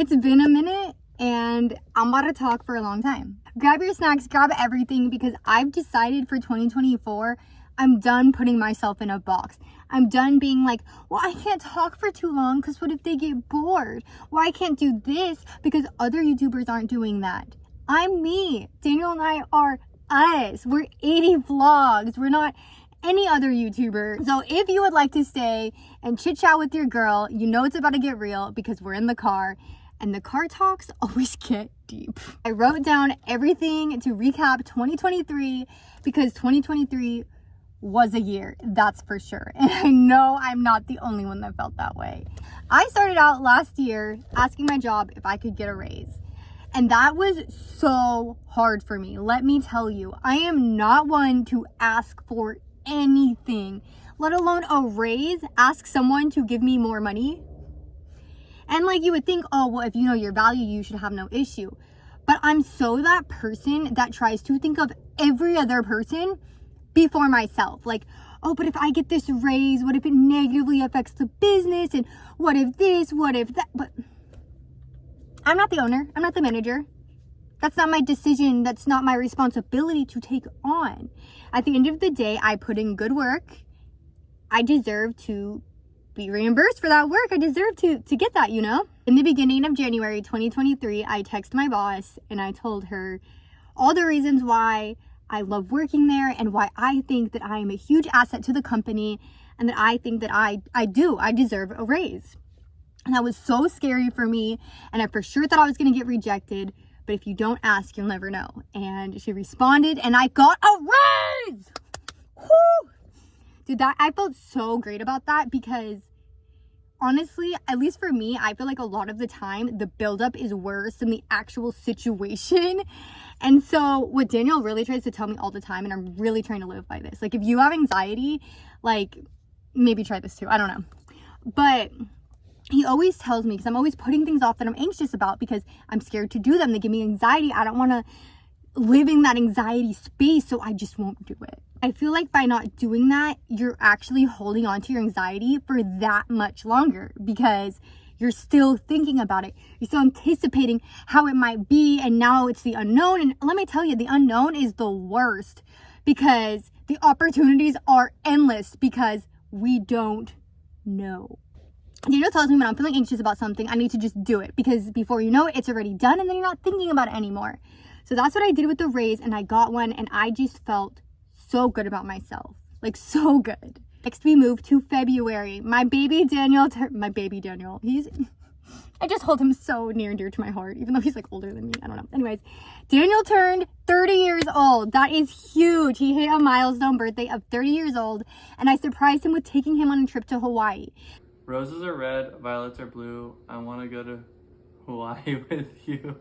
It's been a minute and I'm about to talk for a long time. Grab your snacks, grab everything, because I've decided for 2024, I'm done putting myself in a box. I'm done being like, well, I can't talk for too long because what if they get bored? Well, I can't do this because other YouTubers aren't doing that. I'm me. Daniel and I are us. We're 80 vlogs. We're not any other YouTuber. So if you would like to stay and chit chat with your girl, you know it's about to get real because we're in the car. And the car talks always get deep. I wrote down everything to recap 2023 because 2023 was a year, that's for sure. And I know I'm not the only one that felt that way. I started out last year asking my job if I could get a raise. And that was so hard for me. Let me tell you, I am not one to ask for anything, let alone a raise, ask someone to give me more money. And like you would think, oh, well, if you know your value, you should have no issue. But I'm so that person that tries to think of every other person before myself. Like, oh, but if I get this raise, what if it negatively affects the business? And what if this, what if that? But I'm not the owner. I'm not the manager. That's not my decision. That's not my responsibility to take on. At the end of the day, I put in good work. I deserve to be reimbursed for that work. I deserve to get that, you know? In the beginning of January 2023, I texted my boss and I told her all the reasons why I love working there and why I think that I am a huge asset to the company and that I think that I deserve a raise. And that was so scary for me, and I for sure thought I was going to get rejected, but if you don't ask, you'll never know. And she responded and I got a raise. Woo! Dude, I felt so great about that because honestly, at least for me, I feel like a lot of the time the buildup is worse than the actual situation. And so what Daniel really tries to tell me all the time, and I'm really trying to live by this, like if you have anxiety, like maybe try this too, I don't know. But he always tells me, because I'm always putting things off that I'm anxious about because I'm scared to do them. They give me anxiety. I don't want to live in that anxiety space, so I just won't do it. I feel like by not doing that, you're actually holding on to your anxiety for that much longer because you're still thinking about it. You're still anticipating how it might be, and now it's the unknown. And let me tell you, the unknown is the worst because the opportunities are endless because we don't know. Daniel tells me when I'm feeling anxious about something, I need to just do it because before you know it, it's already done and then you're not thinking about it anymore. So that's what I did with the raise, and I got one, and I just felt so good about myself. Like, so good. Next, we move to February. My baby Daniel, I just hold him so near and dear to my heart, even though he's like older than me. I don't know. Anyways, Daniel turned 30 years old. That is huge. He hit a milestone birthday of 30 years old, and I surprised him with taking him on a trip to Hawaii. Roses are red, violets are blue. I want to go to Hawaii with you.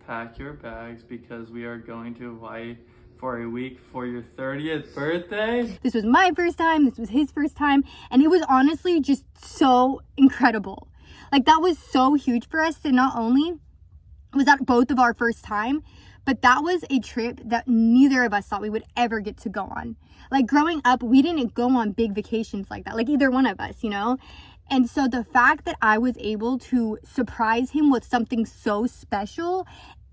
Pack your bags because we are going to Hawaii for a week for your 30th birthday. This was my first time. This was his first time. And it was honestly just so incredible. Like, that was so huge for us. And not only was that both of our first time, but that was a trip that neither of us thought we would ever get to go on. Like, growing up, we didn't go on big vacations like that. Like, either one of us, you know? And so the fact that I was able to surprise him with something so special,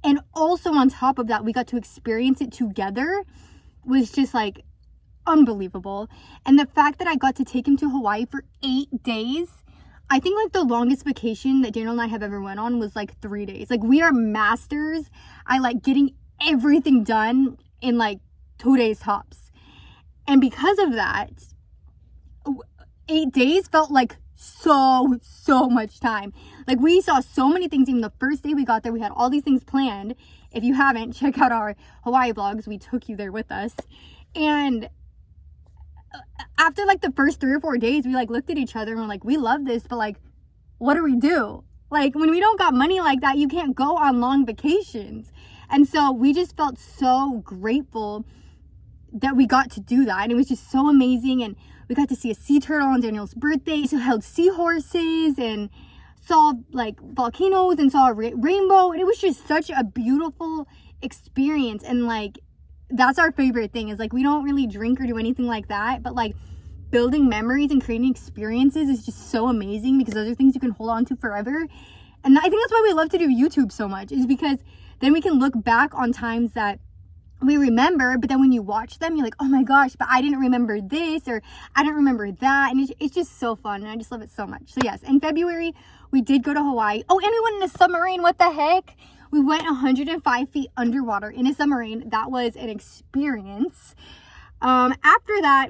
and also on top of that, we got to experience it together, was just like unbelievable. And the fact that I got to take him to Hawaii for 8 days, I think like the longest vacation that Daniel and I have ever went on was like 3 days. Like, we are masters. I like getting everything done in like 2 days tops. And because of that, 8 days felt like so much time. Like, we saw so many things. Even the first day we got there, we had all these things planned. If you haven't, check out our Hawaii vlogs. We took you there with us. And after like the first 3 or 4 days, we like looked at each other and we're like, we love this, but like, what do we do? Like, when we don't got money like that, you can't go on long vacations. And so we just felt so grateful that we got to do that. And it was just so amazing. And we got to see a sea turtle on Daniel's birthday. So held seahorses and saw like volcanoes and saw a rainbow. And it was just such a beautiful experience. And like, that's our favorite thing, is like, we don't really drink or do anything like that, but like building memories and creating experiences is just so amazing because those are things you can hold on to forever. And I think that's why we love to do YouTube so much, is because then we can look back on times that we remember, but then when you watch them, you're like, oh my gosh, but I didn't remember this, or I didn't remember that. And it's just so fun, and I just love it so much. So yes, in February, we did go to Hawaii. Oh, and we went in a submarine. What the heck? We went 105 feet underwater in a submarine. That was an experience. After that,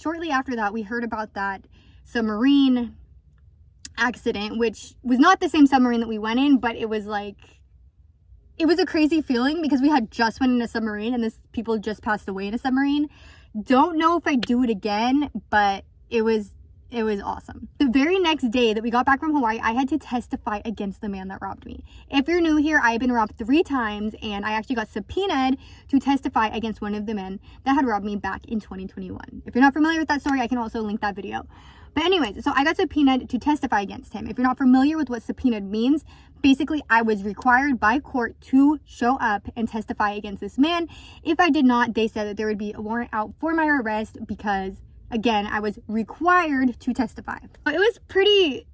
shortly after that, we heard about that submarine accident, which was not the same submarine that we went in, but it was like, it was a crazy feeling because we had just went in a submarine and this people just passed away in a submarine. Don't know if I'd do it again, but it was awesome. The very next day that we got back from Hawaii, I had to testify against the man that robbed me. If you're new here, I've been robbed 3 times, and I actually got subpoenaed to testify against one of the men that had robbed me back in 2021. If you're not familiar with that story, I can also link that video. But anyways, so I got subpoenaed to testify against him. If you're not familiar with what subpoenaed means, basically I was required by court to show up and testify against this man. If I did not, they said that there would be a warrant out for my arrest because, again, I was required to testify. It was pretty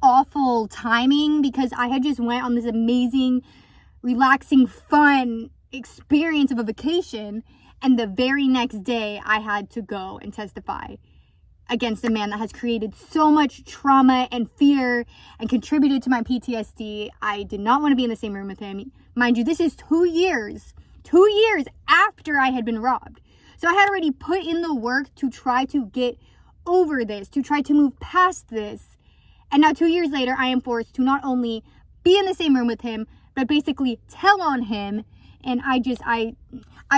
awful timing because I had just went on this amazing, relaxing, fun experience of a vacation, and the very next day I had to go and testify against a man that has created so much trauma and fear and contributed to my PTSD. I did not want to be in the same room with him. Mind you, this is 2 years after I had been robbed. So I had already put in the work to try to get over this, to try to move past this. And now 2 years later, I am forced to not only be in the same room with him, but basically tell on him. And I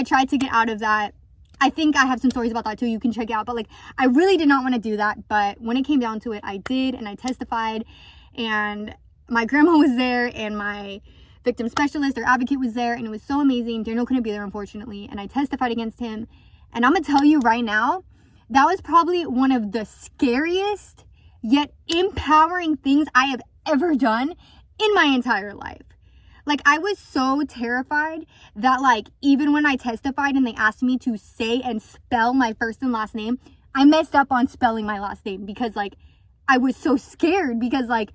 tried to get out of that. I think I have some stories about that too, you can check it out. But like, I really did not want to do that. But when it came down to it, I did, and I testified. And my grandma was there, and my victim specialist or advocate was there, and it was so amazing. Daniel couldn't be there, unfortunately. And I testified against him. And I'm going to tell you right now, that was probably one of the scariest yet empowering things I have ever done in my entire life. Like, I was so terrified that, like, even when I testified and they asked me to say and spell my first and last name, I messed up on spelling my last name because, like, I was so scared because, like,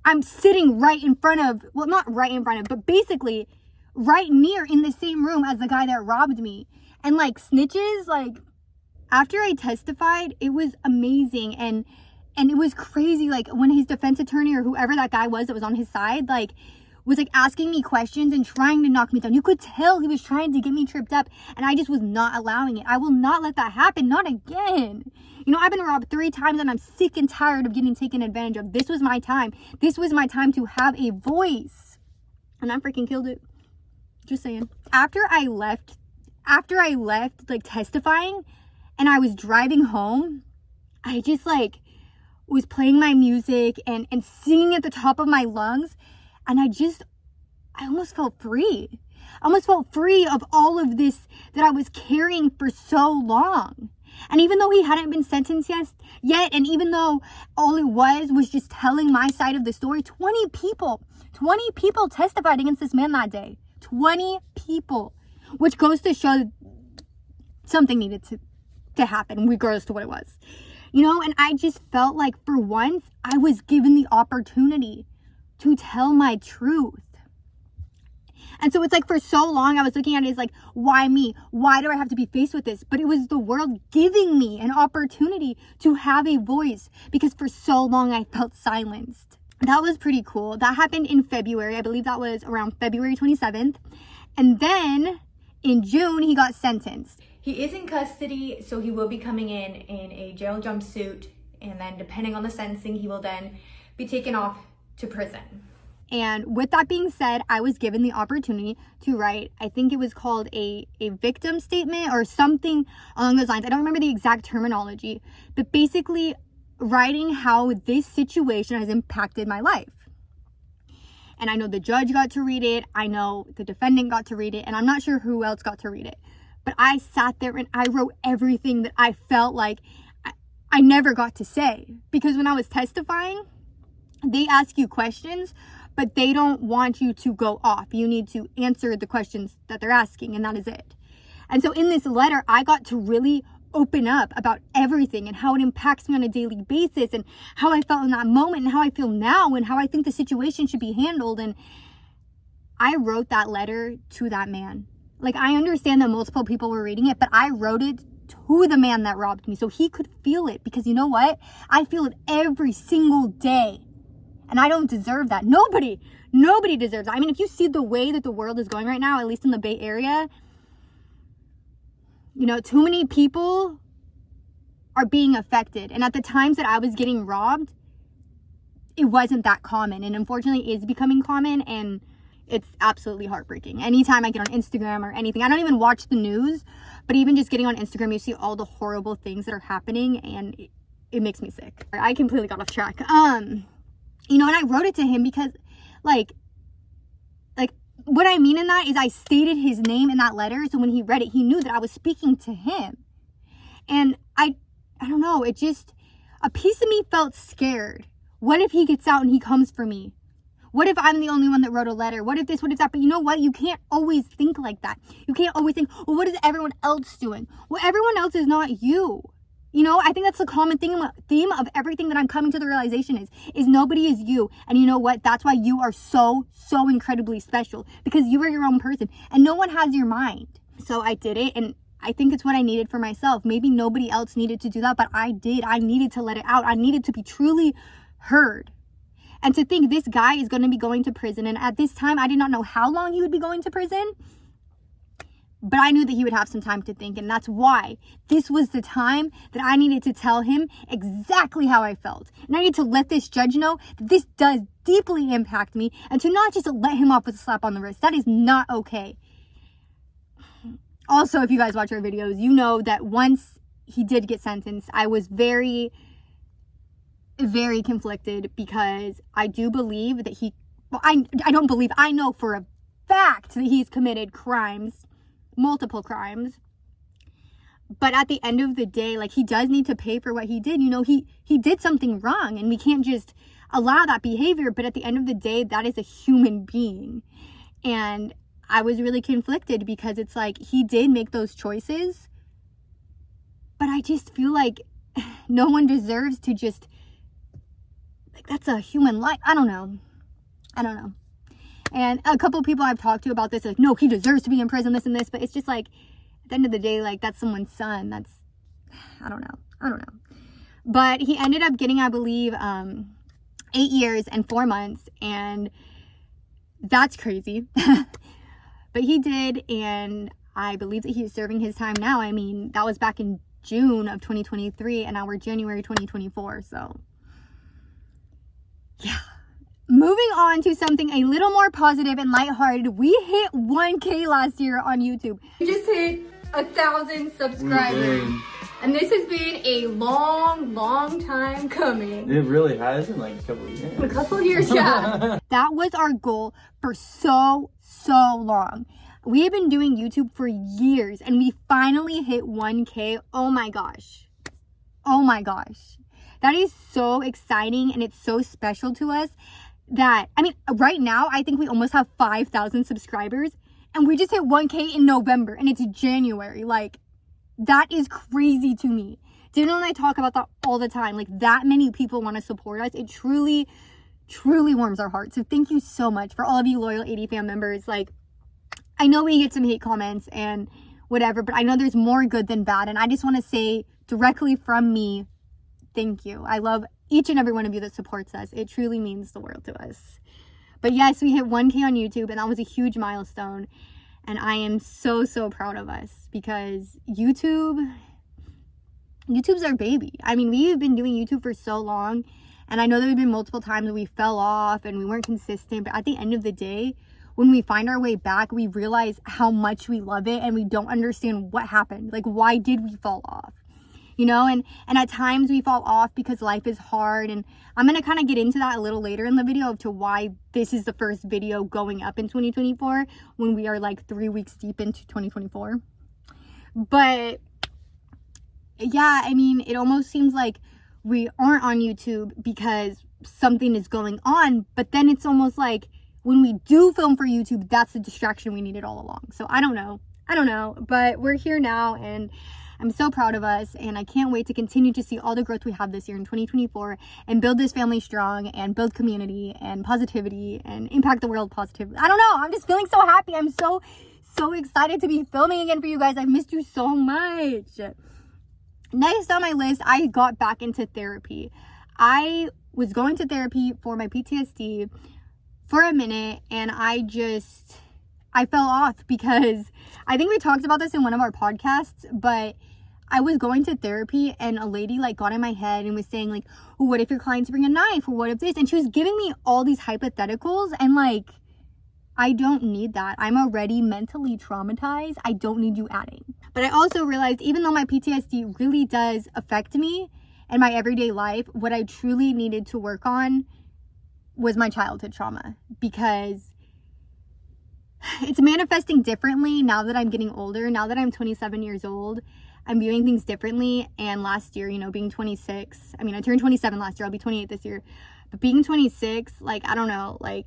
I'm sitting right in front of, well, not right in front of, but basically right near in the same room as the guy that robbed me. And, like, snitches, like, after I testified, it was amazing. And it was crazy, like, when his defense attorney or whoever that guy was that was on his side, like, was like asking me questions and trying to knock me down. You could tell he was trying to get me tripped up, and I just was not allowing it. I will not let that happen. Not again. You know, I've been robbed 3 times and I'm sick and tired of getting taken advantage of. This was my time. This was my time to have a voice. And I freaking killed it. Just saying. After I left like testifying and I was driving home, I just like was playing my music and singing at the top of my lungs. And I almost felt free. I almost felt free of all of this that I was carrying for so long. And even though he hadn't been sentenced yet, and even though all it was just telling my side of the story, 20 people testified against this man that day. 20 people, which goes to show something needed to happen, regardless to what it was. You know, and I just felt like for once I was given the opportunity to tell my truth. And so it's like for so long I was looking at it as like, why me? Why do I have to be faced with this? But it was the world giving me an opportunity to have a voice, because for so long I felt silenced. That was pretty cool. That happened in February. I believe that was around February 27th. And then in June, he got sentenced. He is in custody, so he will be coming in a jail jumpsuit. And then depending on the sentencing, he will then be taken off to prison. And with that being said, I was given the opportunity to write, I think it was called a victim statement or something along those lines. I don't remember the exact terminology, but basically writing how this situation has impacted my life. And I know the judge got to read it. I know the defendant got to read it, and I'm not sure who else got to read it. But I sat there and I wrote everything that I felt like I never got to say. Because when I was testifying, they ask you questions, but they don't want you to go off. You need to answer the questions that they're asking, and that is it. And so in this letter, I got to really open up about everything and how it impacts me on a daily basis and how I felt in that moment and how I feel now and how I think the situation should be handled. And I wrote that letter to that man. Like, I understand that multiple people were reading it, but I wrote it to the man that robbed me so he could feel it, because you know what? I feel it every single day. And I don't deserve that. Nobody deserves that. I mean, if you see the way that the world is going right now, at least in the Bay Area, you know, too many people are being affected. And at the times that I was getting robbed, it wasn't that common. And unfortunately, it is becoming common. And it's absolutely heartbreaking. Anytime I get on Instagram or anything, I don't even watch the news, but even just getting on Instagram, you see all the horrible things that are happening, and it makes me sick. I completely got off track. You know, and I wrote it to him because, like, what I mean in that is I stated his name in that letter, so when he read it, he knew that I was speaking to him. And I don't know, it just, a piece of me felt scared. What if he gets out and he comes for me? What if I'm the only one that wrote a letter? What if this, what if that? But you know what? You can't always think like that. You can't always think, well, what is everyone else doing? Well, everyone else is not you. You know, I think that's the common theme of everything that I'm coming to the realization is nobody is you. And you know what? That's why you are so incredibly special, because you are your own person and no one has your mind. So I did it, and I think it's what I needed for myself. Maybe nobody else needed to do that, but I did. I needed to let it out. I needed to be truly heard. And to think this guy is going to be going to prison. And at this time, I did not know how long he would be going to prison. But I knew that he would have some time to think. And that's why this was the time that I needed to tell him exactly how I felt. And I need to let this judge know that this does deeply impact me. And to not just let him off with a slap on the wrist. That is not okay. Also, if you guys watch our videos, you know that once he did get sentenced, I was very conflicted, because I do believe that I know for a fact that he's committed crimes, multiple crimes. But at the end of the day, like, he does need to pay for what he did. You know, he did something wrong, and we can't just allow that behavior. But at the end of the day, that is a human being. And I was really conflicted, because it's like, he did make those choices, but I just feel like no one deserves to just, that's a human life. I don't know. And a couple people I've talked to about this, like, no, he deserves to be in prison, this and this. But it's just like, at the end of the day, like, that's someone's son. That's, I don't know. But he ended up getting, I believe, 8 years and 4 months. And that's crazy. But he did. And I believe that he's serving his time now. I mean, that was back in June of 2023. And now we're January 2024. So yeah. Moving on to something a little more positive and lighthearted. We hit 1K last year on YouTube. We just hit 1,000 subscribers. And this has been a long time coming. It really has, in like a couple of years. A couple of years, yeah. That was our goal for so long. We have been doing YouTube for years, and we finally hit 1K. Oh my gosh. That is so exciting, and it's so special to us that, I mean, right now, I think we almost have 5,000 subscribers, and we just hit 1K in November, and it's January. Like, that is crazy to me. Daniel and I talk about that all the time. Like, that many people want to support us. It truly warms our hearts. So thank you so much for all of you loyal 80 fam members. Like, I know we get some hate comments and whatever, but I know there's more good than bad, and I just want to say directly from me, thank you. I love each and every one of you that supports us. It truly means the world to us. But yes, we hit 1K on YouTube, and that was a huge milestone. And I am so proud of us, because YouTube's our baby. I mean, we've been doing YouTube for so long, and I know there have been multiple times that we fell off and we weren't consistent. But at the end of the day, when we find our way back, we realize how much we love it, and we don't understand what happened. Like, why did we fall off? You know, and at times we fall off because life is hard. And I'm going to kind of get into that a little later in the video of to why this is the first video going up in 2024 when we are like 3 weeks deep into 2024. But yeah, I mean, it almost seems like we aren't on YouTube because something is going on. But then it's almost like when we do film for YouTube, that's the distraction we needed all along. So I don't know, but we're here now, and I'm so proud of us, and I can't wait to continue to see all the growth we have this year in 2024 and build this family strong and build community and positivity and impact the world positively. I don't know. I'm just feeling so happy. I'm so excited to be filming again for you guys. I've missed you so much. Next on my list, I got back into therapy. I was going to therapy for my PTSD for a minute, and I fell off because I think we talked about this in one of our podcasts, but I was going to therapy and a lady like got in my head and was saying like, well, what if your clients bring a knife, or what if this? And she was giving me all these hypotheticals, and like, I don't need that. I'm already mentally traumatized. I don't need you adding. But I also realized, even though my PTSD really does affect me and my everyday life, what I truly needed to work on was my childhood trauma, because it's manifesting differently now that I'm getting older. Now that I'm 27 years old, I'm viewing things differently. And last year, you know, being 26, I mean, I turned 27 last year. I'll be 28 this year. But being 26, like, I don't know, like,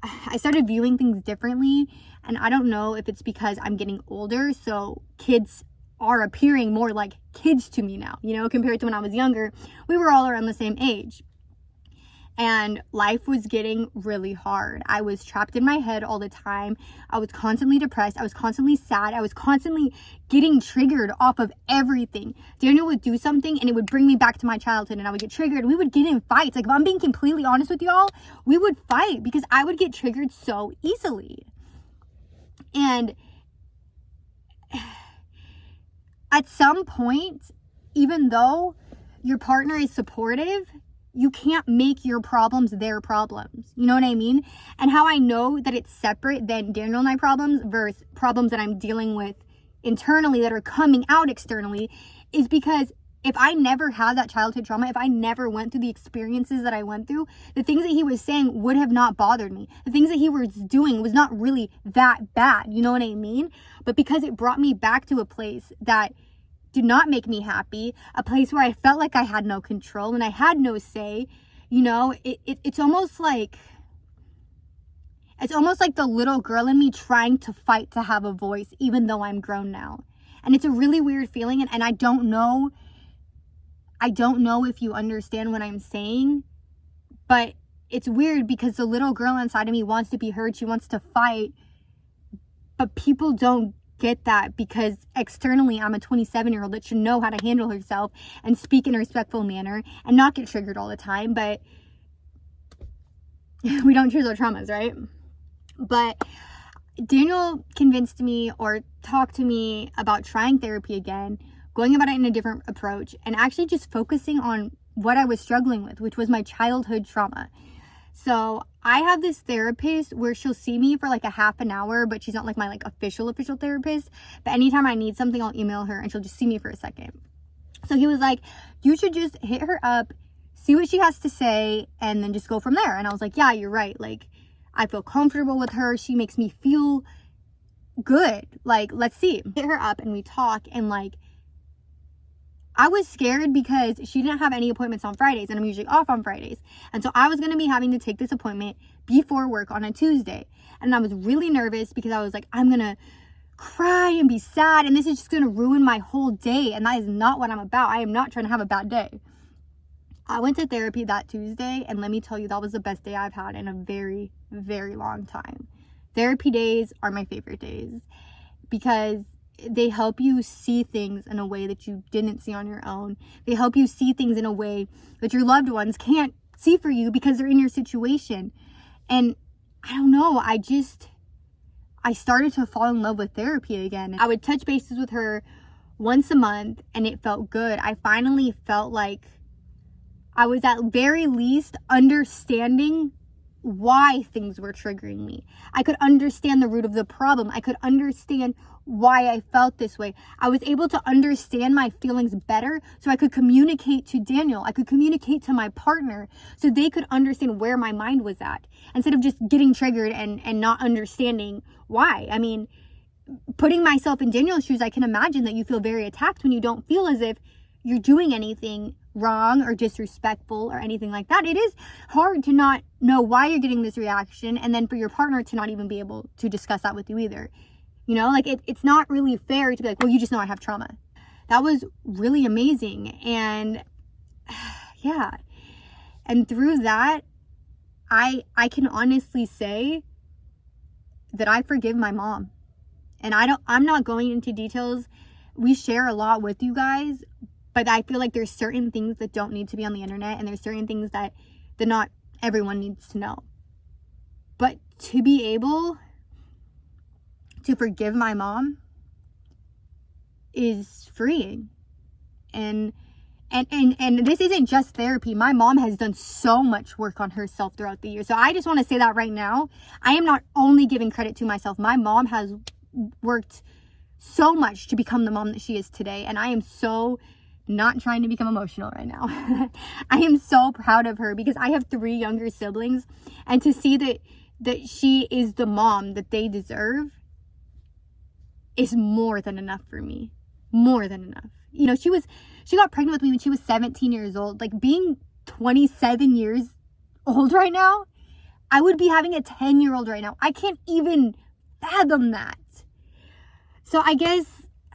I started viewing things differently. And I don't know if it's because I'm getting older, so kids are appearing more like kids to me now, you know, compared to when I was younger. We were all around the same age. And life was getting really hard. I was trapped in my head all the time. I was constantly depressed. I was constantly sad. I was constantly getting triggered off of everything. Daniel would do something and it would bring me back to my childhood, and I would get triggered. We would get in fights. Like, if I'm being completely honest with y'all, we would fight because I would get triggered so easily. And at some point, even though your partner is supportive, you can't make your problems their problems. You know what I mean? And how I know that it's separate than Daniel and I problems versus problems that I'm dealing with internally that are coming out externally is because if I never had that childhood trauma, if I never went through the experiences that I went through, the things that he was saying would have not bothered me. The things that he was doing was not really that bad. You know what I mean? But because it brought me back to a place that did not make me happy, a place where I felt like I had no control and I had no say, you know, it's almost like the little girl in me trying to fight to have a voice, even though I'm grown now. And it's a really weird feeling, and I don't know if you understand what I'm saying, but it's weird because the little girl inside of me wants to be heard, she wants to fight, but people don't get that because externally I'm a 27-year-old that should know how to handle herself and speak in a respectful manner and not get triggered all the time. But we don't choose our traumas, right? But Daniel convinced me or talked to me about trying therapy again, going about it in a different approach, and actually just focusing on what I was struggling with, which was my childhood trauma. So I have this therapist where she'll see me for like a half an hour, but she's not like my like official therapist. But anytime I need something, I'll email her and she'll just see me for a second. So he was like, you should just hit her up, see what she has to say, and then just go from there. And I was like, yeah, you're right. Like, I feel comfortable with her. She makes me feel good. Like, let's see. Hit her up and we talk, and like, I was scared because she didn't have any appointments on Fridays, and I'm usually off on Fridays. And so I was going to be having to take this appointment before work on a Tuesday. And I was really nervous because I was like, I'm going to cry and be sad, and this is just going to ruin my whole day. And that is not what I'm about. I am not trying to have a bad day. I went to therapy that Tuesday, and let me tell you, that was the best day I've had in a very, very long time. Therapy days are my favorite days because they help you see things in a way that you didn't see on your own. They help you see things in a way that your loved ones can't see for you because they're in your situation. And I don't know, I started to fall in love with therapy again. I would touch bases with her once a month, and it felt good. I finally felt like I was at very least understanding why things were triggering me. I could understand the root of the problem. I could understand why I felt this way. I was able to understand my feelings better so I could communicate to Daniel. I could communicate to my partner so they could understand where my mind was at instead of just getting triggered and not understanding why. I mean, putting myself in Daniel's shoes, I can imagine that you feel very attacked when you don't feel as if you're doing anything wrong or disrespectful or anything like that. It is hard to not know why you're getting this reaction, and then for your partner to not even be able to discuss that with you either. You know, like it's not really fair to be like, well, you just know I have trauma. that was really amazing. And yeah, and through that, I can honestly say that I forgive my mom. And I'm not going into details. We share a lot with you guys, but I feel like there's certain things that don't need to be on the internet, and there's certain things that not everyone needs to know. But to be able to forgive my mom is freeing. And this isn't just therapy. My mom has done so much work on herself throughout the years. So I just want to say that right now. I am not only giving credit to myself. My mom has worked so much to become the mom that she is today. And I am so not trying to become emotional right now. I am so proud of her because I have 3 younger siblings. And to see that she is the mom that they deserve is more than enough for me. More than enough. You know, she got pregnant with me when she was 17 years old. Like, being 27 years old right now, I would be having a 10-year-old right now. I can't even fathom that. So I guess,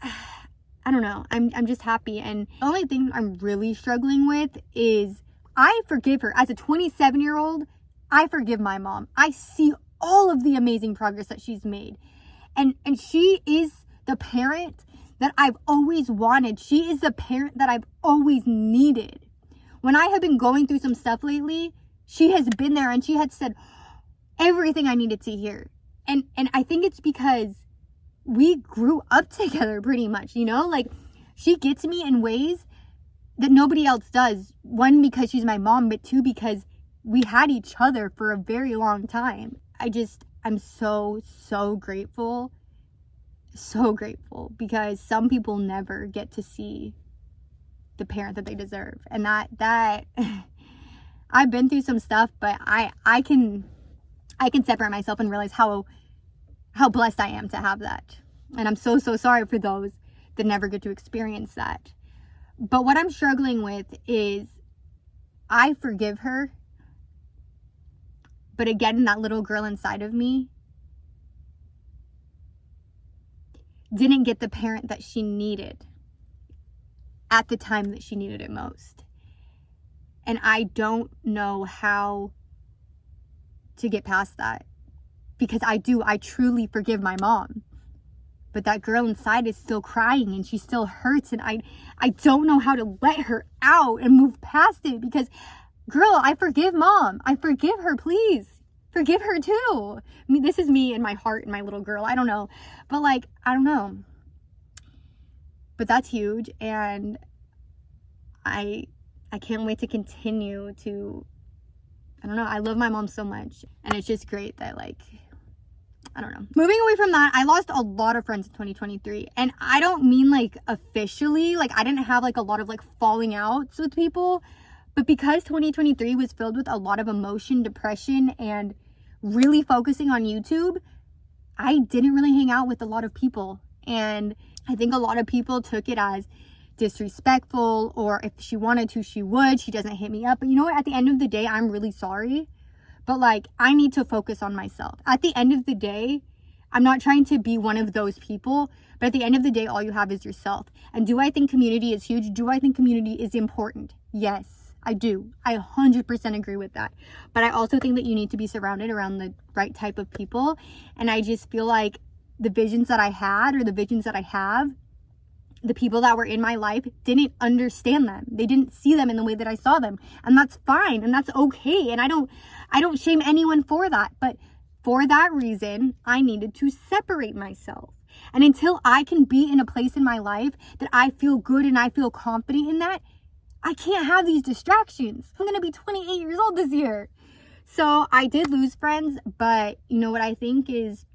I don't know. I'm just happy. And the only thing I'm really struggling with is I forgive her. As a 27-year-old, I forgive my mom. I see all of the amazing progress that she's made. And she is the parent that I've always wanted. She is the parent that I've always needed. When I have been going through some stuff lately, she has been there and she had said everything I needed to hear. And I think it's because we grew up together pretty much, you know? Like, she gets me in ways that nobody else does. 1, because she's my mom, but 2, because we had each other for a very long time. I'm so grateful. So grateful, because some people never get to see the parent that they deserve. And that I've been through some stuff, but I can separate myself and realize how blessed I am to have that. And I'm so sorry for those that never get to experience that. But what I'm struggling with is I forgive her, but again, that little girl inside of me didn't get the parent that she needed at the time that she needed it most. And I don't know how to get past that, because I truly forgive my mom. But that girl inside is still crying and she still hurts, and I don't know how to let her out and move past it, because girl, I forgive mom. I forgive her, please. Forgive her too. I mean, this is me and my heart and my little girl. I don't know. But like, I don't know. But that's huge. And I can't wait to continue to, I don't know. I love my mom so much. And it's just great that, like, I don't know. Moving away from that, I lost a lot of friends in 2023. And I don't mean like officially, like I didn't have like a lot of like falling outs with people. But because 2023 was filled with a lot of emotion, depression, and really focusing on YouTube, I didn't really hang out with a lot of people. And I think a lot of people took it as disrespectful, or if she wanted to, she would. She doesn't hit me up. But you know what? At the end of the day, I'm really sorry. But like, I need to focus on myself. At the end of the day, I'm not trying to be one of those people. But at the end of the day, all you have is yourself. And do I think community is huge? Do I think community is important? Yes. I do. I 100% agree with that. But I also think that you need to be surrounded around the right type of people. And I just feel like the visions that I had, or the visions that I have, the people that were in my life didn't understand them. They didn't see them in the way that I saw them. And that's fine. And that's okay. And I don't shame anyone for that. But for that reason, I needed to separate myself. And until I can be in a place in my life that I feel good and I feel confident in that, I can't have these distractions. I'm going to be 28 years old this year. So I did lose friends, but you know what I think is,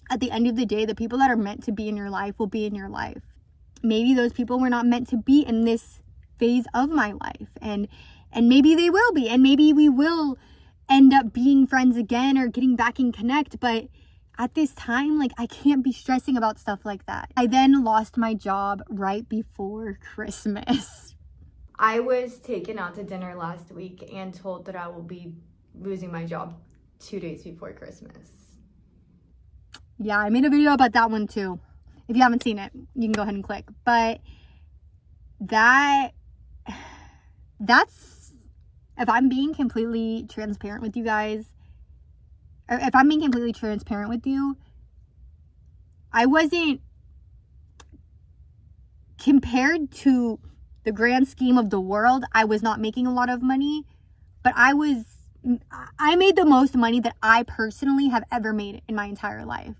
at the end of the day, the people that are meant to be in your life will be in your life. Maybe those people were not meant to be in this phase of my life, and maybe they will be, and maybe we will end up being friends again or getting back in connect. But at this time, like, I can't be stressing about stuff like that. I then lost my job right before Christmas. I was taken out to dinner last week and told that I will be losing my job 2 days before Christmas. Yeah, I made a video about that one too. If you haven't seen it, you can go ahead and click. But that's, if I'm being completely transparent with you guys, or if I'm being completely transparent with you, I wasn't, compared to the grand scheme of the world, I was not making a lot of money, but I made the most money that I personally have ever made in my entire life.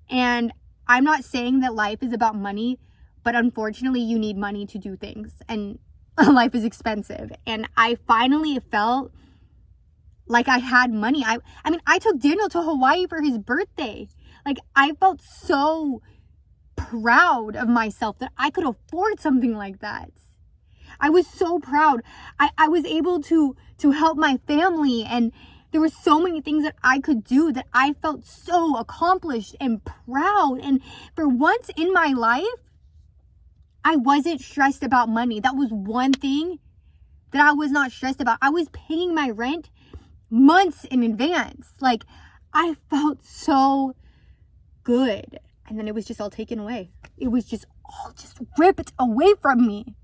And I'm not saying that life is about money, but unfortunately you need money to do things, and life is expensive. And I finally felt like I had money. I mean, I took Daniel to Hawaii for his birthday. Like, I felt so proud of myself that I could afford something like that. I was so proud. I was able to help my family, and there were so many things that I could do that I felt so accomplished and proud. And for once in my life, I wasn't stressed about money. That was one thing that I was not stressed about. I was paying my rent months in advance. Like, I felt so good. And then it was just all taken away. It was just all just ripped away from me.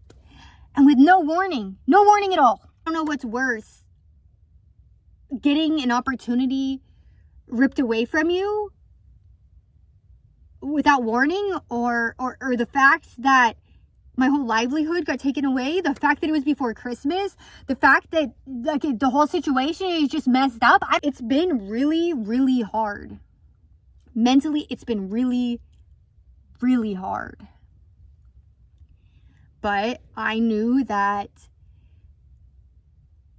And with no warning at all. I don't know what's worse, getting an opportunity ripped away from you without warning, or the fact that my whole livelihood got taken away, the fact that it was before Christmas, the fact that like the whole situation is just messed up. It's been really, really hard. Mentally, it's been really, really hard. But I knew that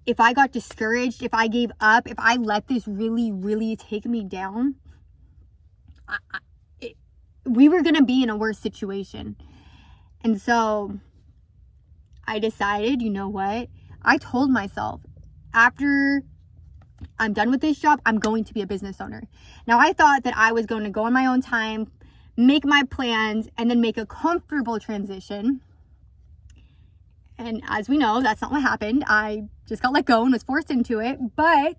if I got discouraged, if I gave up, if I let this really, really take me down, we were going to be in a worse situation. And so I decided, you know what? I told myself, after I'm done with this job, I'm going to be a business owner. Now, I thought that I was going to go on my own time, make my plans, and then make a comfortable transition. And as we know, that's not what happened. I just got let go and was forced into it. But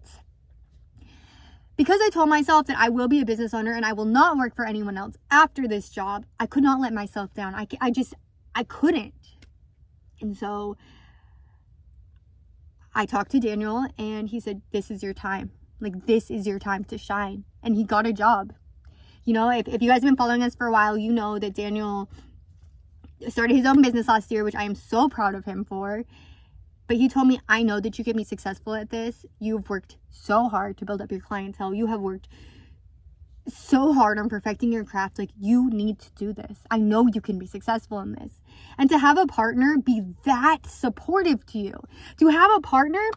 because I told myself that I will be a business owner and I will not work for anyone else after this job, I could not let myself down. I couldn't. And so I talked to Daniel, and he said, this is your time. Like, this is your time to shine. And he got a job. You know, if you guys have been following us for a while, you know that Daniel started his own business last year, which I am so proud of him for. But he told me, I know that you can be successful at this. You've worked so hard to build up your clientele. You have worked so hard on perfecting your craft. Like, you need to do this. I know you can be successful in this. And to have a partner be that supportive to you, to have a partner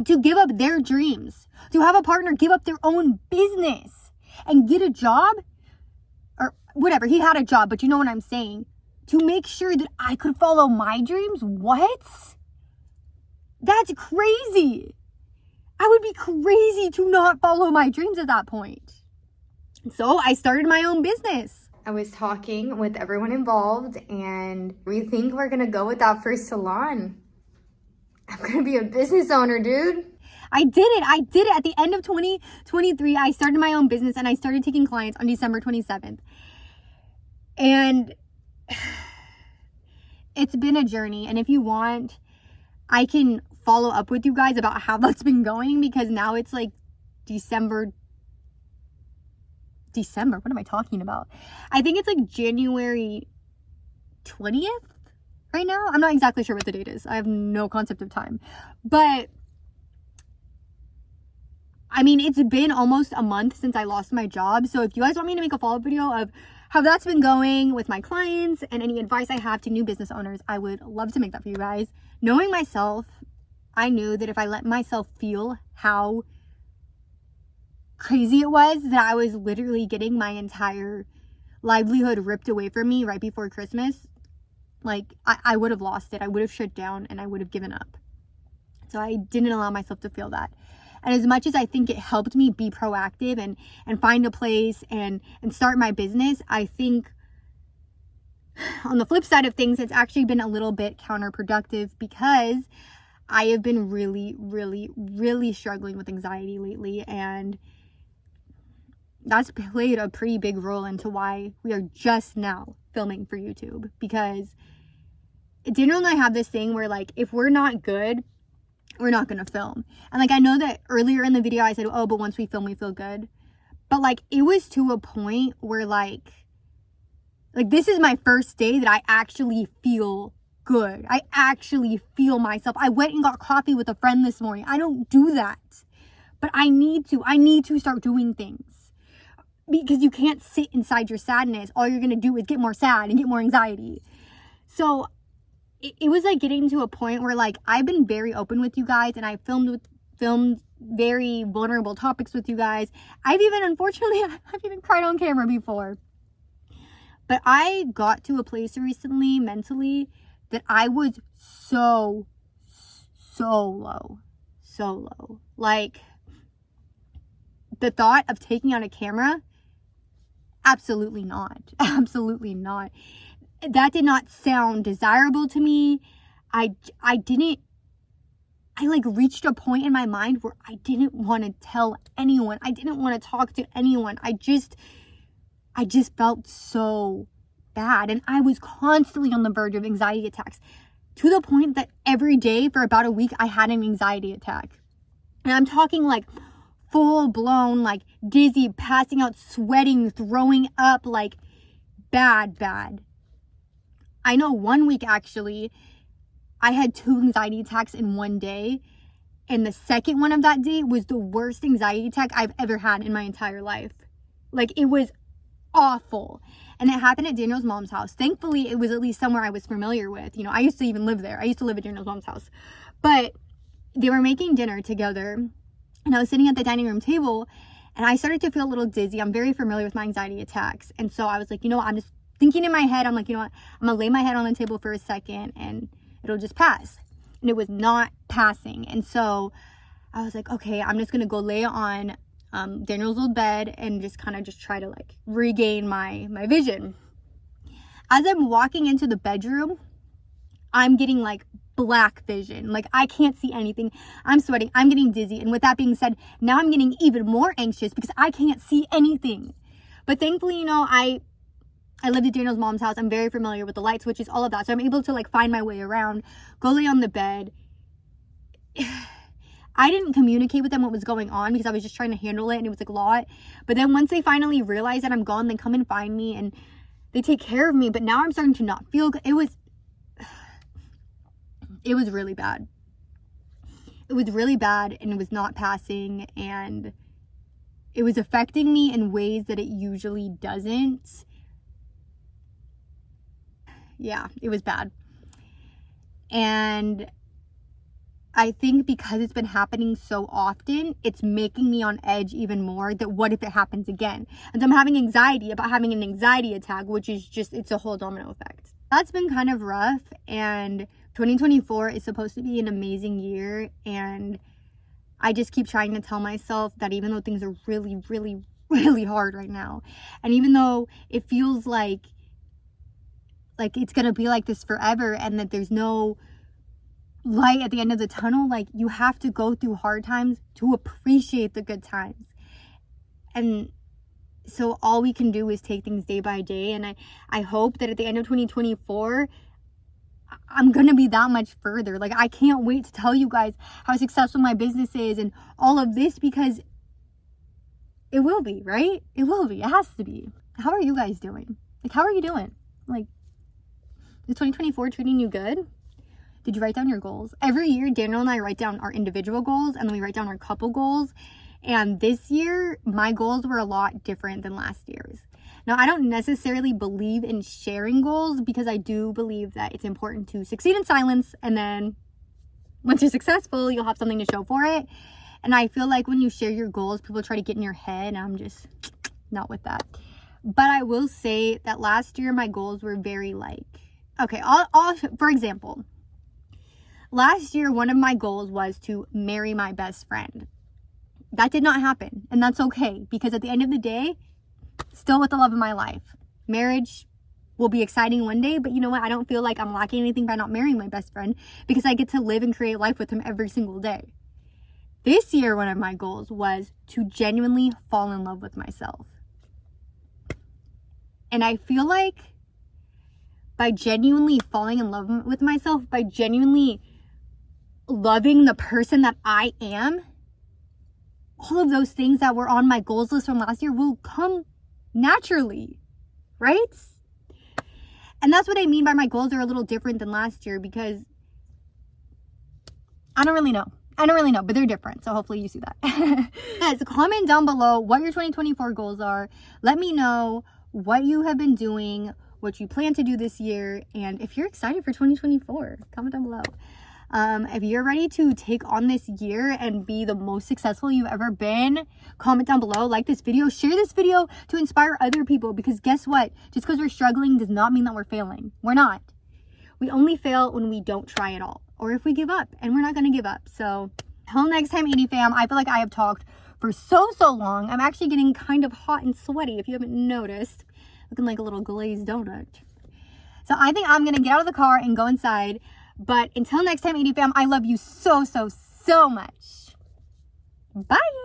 to give up their dreams, to have a partner give up their own business and get a job, or whatever, he had a job, but you know what I'm saying, to make sure that I could follow my dreams. What? That's crazy. I would be crazy to not follow my dreams at that point. So I started my own business. I was talking with everyone involved, and we think we're gonna go with that first salon. I'm gonna be a business owner, dude. I did it at the end of 2023. I started my own business, and I started taking clients on December 27th. And it's been a journey. And if you want, I can follow up with you guys about how that's been going, because now it's like December. What am I talking about? I think it's like January 20th right now. I'm not exactly sure what the date is. I have no concept of time. But I mean, it's been almost a month since I lost my job. So if you guys want me to make a follow-up video of how that's been going with my clients and any advice I have to new business owners, I would love to make that for you guys. Knowing myself, I knew that if I let myself feel how crazy it was, that I was literally getting my entire livelihood ripped away from me right before Christmas, like I would have lost it. I would have shut down and I would have given up. So I didn't allow myself to feel that. And as much as I think it helped me be proactive and find a place and start my business, I think on the flip side of things, it's actually been a little bit counterproductive, because I have been really, really, really struggling with anxiety lately, and that's played a pretty big role into why we are just now filming for YouTube, because Daniel and I have this thing where, like, if we're not good, we're not gonna film. And, like, I know that earlier in the video I said, oh, but once we film, we feel good. But, like, it was to a point where, like, this is my first day that I actually feel good. I actually feel myself. I went and got coffee with a friend this morning. I don't do that. But I need to start doing things. Because you can't sit inside your sadness. All you're going to do is get more sad and get more anxiety. So it was like getting to a point where, like, I've been very open with you guys, and I filmed very vulnerable topics with you guys. I've even cried on camera before. But I got to a place recently mentally that I was so low. Like, the thought of taking out a camera, absolutely not. Absolutely not. That did not sound desirable to me. I reached a point in my mind where I didn't want to tell anyone. I didn't want to talk to anyone. I just felt so bad. And I was constantly on the verge of anxiety attacks, to the point that every day for about a week, I had an anxiety attack. And I'm talking like full blown, like dizzy, passing out, sweating, throwing up, like bad. I know one week actually, I had 2 anxiety attacks in one day. And the second one of that day was the worst anxiety attack I've ever had in my entire life. Like, it was awful. And it happened at Daniel's mom's house. Thankfully, it was at least somewhere I was familiar with. You know, I used to even live there. I used to live at Daniel's mom's house. But they were making dinner together. And I was sitting at the dining room table. And I started to feel a little dizzy. I'm very familiar with my anxiety attacks. And so I was like, you know what? I'm just thinking in my head. I'm like, you know what? I'm going to lay my head on the table for a second. And it'll just pass. And it was not passing. And so I was like, okay, I'm just going to go lay on Daniel's old bed and just kind of just try to like regain my vision. As I'm walking into the bedroom, I'm getting like black vision. Like, I can't see anything. I'm sweating. I'm getting dizzy. And with that being said, now I'm getting even more anxious because I can't see anything. But thankfully, you know, I lived at Daniel's mom's house. I'm very familiar with the light switches, all of that. So I'm able to like find my way around, go lay on the bed. I didn't communicate with them what was going on because I was just trying to handle it, and it was like a lot. But then once they finally realize that I'm gone, they come and find me and they take care of me. But now I'm starting to not feel good. It was really bad. It was really bad, and it was not passing, and it was affecting me in ways that it usually doesn't. Yeah, it was bad. And I think because it's been happening so often, it's making me on edge even more that what if it happens again? And so I'm having anxiety about having an anxiety attack, which is just, it's a whole domino effect. That's been kind of rough, and 2024 is supposed to be an amazing year, and I just keep trying to tell myself that even though things are really, really, really hard right now, and even though it feels like it's gonna be like this forever and that there's no light at the end of the tunnel, like, you have to go through hard times to appreciate the good times. And so all we can do is take things day by day, and I hope that at the end of 2024 I'm gonna be that much further. Like, I can't wait to tell you guys how successful my business is and all of this, because it will be, right? It will be. It has to be. How are you guys doing? Like, how are you doing? Like, is 2024 treating you good? Did you write down your goals? Every year, Daniel and I write down our individual goals, and then we write down our couple goals. And this year, my goals were a lot different than last year's. Now, I don't necessarily believe in sharing goals, because I do believe that it's important to succeed in silence. And then once you're successful, you'll have something to show for it. And I feel like when you share your goals, people try to get in your head. And I'm just not with that. But I will say that last year, my goals were very like, okay, for example, last year, one of my goals was to marry my best friend. That did not happen, and that's okay, because at the end of the day, still with the love of my life. Marriage will be exciting one day, but you know what? I don't feel like I'm lacking anything by not marrying my best friend, because I get to live and create life with him every single day. This year, one of my goals was to genuinely fall in love with myself. And I feel like by genuinely falling in love with myself, by genuinely loving the person that I am, all of those things that were on my goals list from last year will come naturally, right? And that's what I mean by my goals are a little different than last year, because I don't really know, but they're different. So hopefully you see that. Guys, comment down below what your 2024 goals are. Let me know what you have been doing, what you plan to do this year, and if you're excited for 2024, comment down below. If you're ready to take on this year and be the most successful you've ever been, comment down below, like this video, share this video to inspire other people, because guess what? Just because we're struggling does not mean that we're failing. We're not. We only fail when we don't try at all, or if we give up, and we're not going to give up. So until next time, 80 fam, I feel like I have talked for so long. I'm actually getting kind of hot and sweaty, if you haven't noticed. Looking like a little glazed donut. So I think I'm going to get out of the car and go inside. But until next time, 80 fam, I love you so much. Bye.